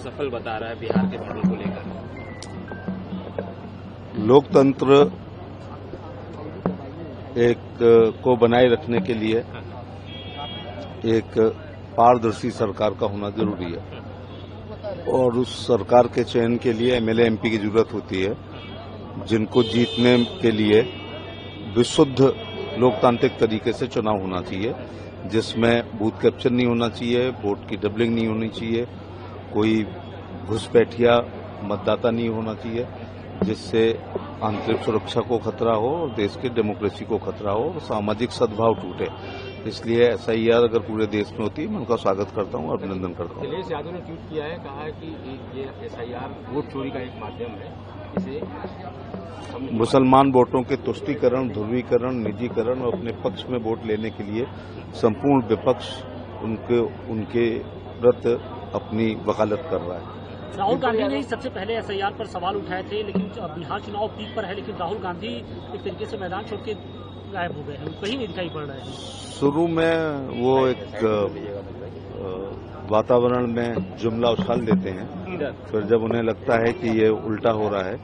सफल बता रहा है बिहार के मॉडल को लेकर। लोकतंत्र को बनाए रखने के लिए एक पारदर्शी सरकार का होना जरूरी है और उस सरकार के चयन के लिए एमएलए एमपी की जरूरत होती है, जिनको जीतने के लिए विशुद्ध लोकतांत्रिक तरीके से चुनाव होना चाहिए, जिसमें बूथ कैप्चर नहीं होना चाहिए, वोट की डबलिंग नहीं होनी चाहिए, कोई घुसपैठिया मतदाता नहीं होना चाहिए, जिससे आंतरिक सुरक्षा को खतरा हो और देश की डेमोक्रेसी को खतरा हो और सामाजिक सद्भाव टूटे। इसलिए एसआईआर अगर पूरे देश में होती है मैं उनका स्वागत करता हूं और अभिनंदन करता हूं। अखिलेश यादव ने ट्वीट किया है, कहा है कि ये एसआईआर वोट चोरी का एक माध्यम है, इसे मुसलमान वोटों के तुष्टीकरण, ध्रुवीकरण, निजीकरण और अपने पक्ष में वोट लेने के लिए संपूर्ण विपक्ष उनके प्रति अपनी वकालत कर रहा है। राहुल गांधी ने सबसे पहले एसआईआर पर सवाल उठाए थे, लेकिन बिहार चुनाव पीक पर है, लेकिन राहुल गांधी एक तरीके से मैदान छोड़ के गायब हो गए हैं, कहीं नहीं दिखाई पड़ रहे हैं। शुरू में वो एक वातावरण में जुमला उछाल देते हैं, फिर जब उन्हें लगता है कि ये उल्टा हो रहा है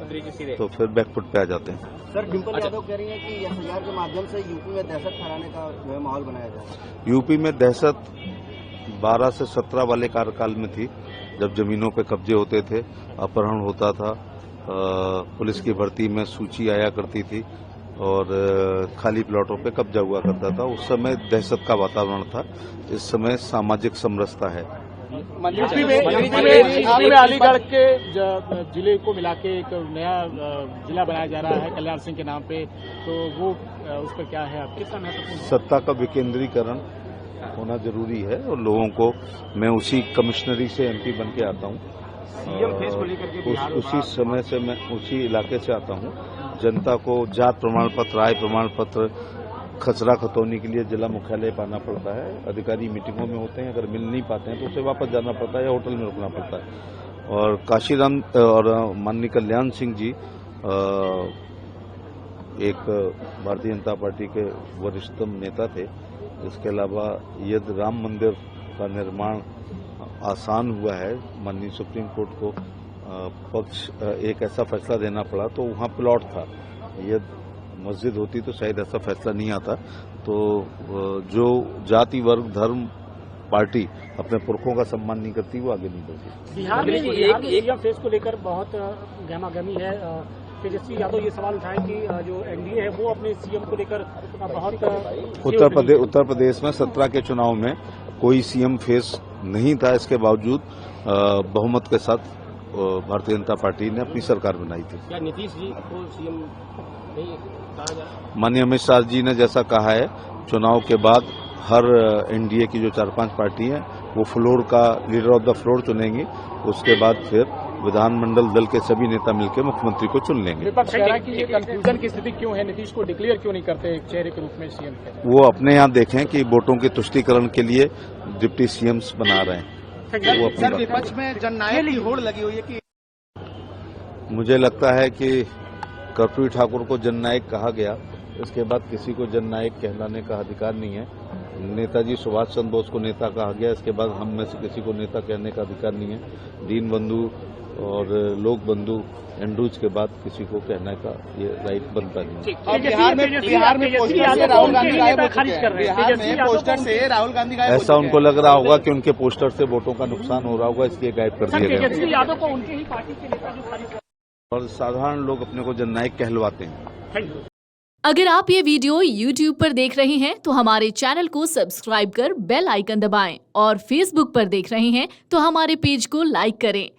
तो फिर बैकफुट पे आ जाते हैं। सर, डिम्पल यादव कह रही है कि एसआईआर के माध्यम से यूपी में दहशत फैलाने का माहौल बनाया जाए। यूपी में दहशत 12 से 17 वाले कार्यकाल में थी, जब जमीनों पे कब्जे होते थे, अपहरण होता था, पुलिस की भर्ती में सूची आया करती थी और खाली प्लॉटों पे कब्जा हुआ करता था। उस समय दहशत का वातावरण था, इस समय सामाजिक समरसता है। यूपी में अलीगढ़ के जिले को मिला के एक नया जिला बनाया जा रहा है कल्याण सिंह के नाम पे, तो वो उस पर क्या है, कितना महत्वपूर्ण? सत्ता का विकेंद्रीकरण होना जरूरी है और लोगों को, मैं उसी कमिश्नरी से एमपी बन के आता हूँ, उसी समय से मैं उसी इलाके से आता हूँ। जनता को जात प्रमाण पत्र, आय प्रमाण पत्र, खसरा खतौनी के लिए जिला मुख्यालय पाना पड़ता है। अधिकारी मीटिंगों में होते हैं, अगर मिल नहीं पाते हैं तो उसे वापस जाना पड़ता है या होटल में रुकना पड़ता है। और काशीराम और माननीय कल्याण सिंह जी एक भारतीय जनता पार्टी के वरिष्ठतम नेता थे। इसके अलावा यदि राम मंदिर का निर्माण आसान हुआ है, माननीय सुप्रीम कोर्ट को पक्ष एक ऐसा फैसला देना पड़ा तो वहाँ प्लॉट था, यदि मस्जिद होती तो शायद ऐसा फैसला नहीं आता। तो जो जाति, वर्ग, धर्म पार्टी अपने पुरखों का सम्मान नहीं करती वो आगे नहीं बढ़ती। बिहार में सीएम फेस को लेकर बहुत गहमागहमी है। तेजस्वी यादव ये सवाल उठाए कि जो एनडीए है वो अपने सीएम को लेकर बहुत उत्तर प्रदेश में 17 के चुनाव में कोई सीएम फेस नहीं था, इसके बावजूद बहुमत के साथ भारतीय जनता पार्टी ने अपनी सरकार बनाई थी। क्या नीतीश जी को सीएम नहीं कहा जाए? माननीय अमित शाह जी ने जैसा कहा है, चुनाव के बाद हर एनडीए की जो 4-5 पार्टी हैं वो फ्लोर का लीडर ऑफ द फ्लोर चुनेंगी, उसके बाद फिर विधानमंडल दल के सभी नेता मिलकर मुख्यमंत्री को चुन लेंगे। विपक्ष कह रहा है कि ये कंफ्यूजन की स्थिति क्यों है, नीतीश को डिक्लेयर क्यों नहीं करते एक चेहरे के रूप में सीएम? वो अपने यहाँ देखें कि वोटों की तुष्टीकरण के लिए डिप्टी सीएम्स बना रहे हैं। वो सर, विपक्ष में जननायक की होड़ लगी हुई है कि मुझे लगता है कि कर्पूरी ठाकुर को जननायक कहा गया, इसके बाद किसी को जननायक कहलाने का अधिकार नहीं है। नेताजी सुभाष चंद्र बोस को नेता कहा गया, इसके बाद हम में से किसी को नेता कहने का अधिकार नहीं है। दीन बंधु और लोक बंधु एंड्रूज के बाद किसी को कहने का ये राइट बनता नहीं है। बिहार में पोस्टर से राहुल गांधी गायब हो चुके हैं। बिहार में पोस्टर से राहुल गांधी गायब हो चुके ऐसा हैं। उनको लग रहा होगा कि उनके पोस्टर से वोटों का नुकसान हो रहा होगा, इसलिए गायब कर दिया गया। तेजस्वी यादव को उनके ही पार्टी के नेता जो खारिज और साधारण लोग अपने को जननायक कहलवाते हैं। अगर आप ये वीडियो YouTube पर देख रहे हैं तो हमारे चैनल को सब्सक्राइब कर बेल आइकन दबाएं और Facebook पर देख रहे हैं तो हमारे पेज को लाइक करें।